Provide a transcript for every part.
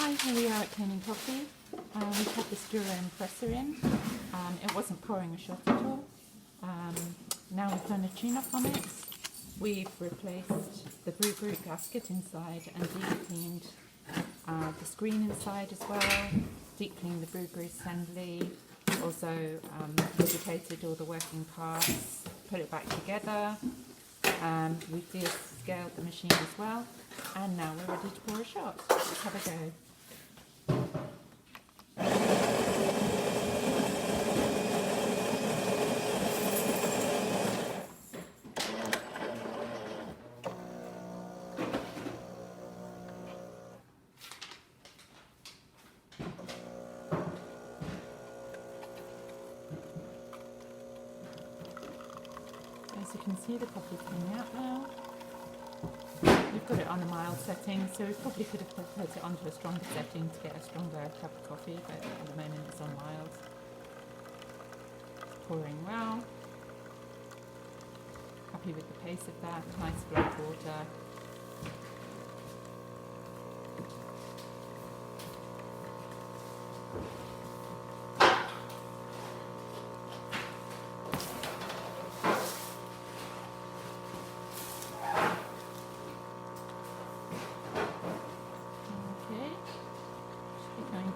Hi, here we are at Kanen Coffee. We've had this Jura Impressa in. It wasn't pouring a shot at all. Now we've done a tune-up on it. We've replaced the brew gasket inside and deep cleaned the screen inside as well. Deep cleaned the brew assembly. Also lubricated all the working parts. Put it back together. We descaled the machine as well. And now we're ready to pour a shot. Let's have a go. As you can see, the coffee's coming out now. We've got it on a mild setting, so we probably could have put it onto a stronger setting to get a stronger cup of coffee, but at the moment it's on mild. It's pouring well. Happy with the pace of that. Nice flow of water.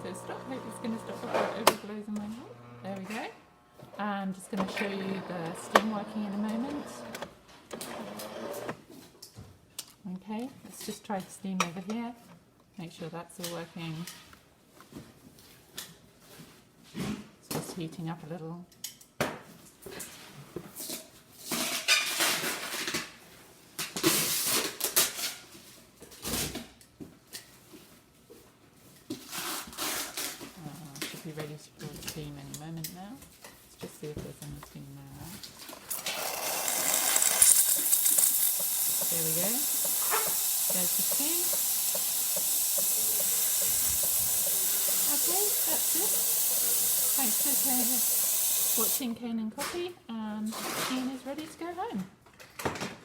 To stop. Hope it's going to stop before it overflows in my hand. There we go. I'm just going to show you the steam working in a moment. Okay, let's just try the steam over here. Make sure that's all working. It's just heating up a little. Be ready to pour the steam any moment now. Let's just see if there's any steam there. There we go. There's the steam. Okay, that's it. Thanks for watching Kanen Coffee. The machine is ready to go home.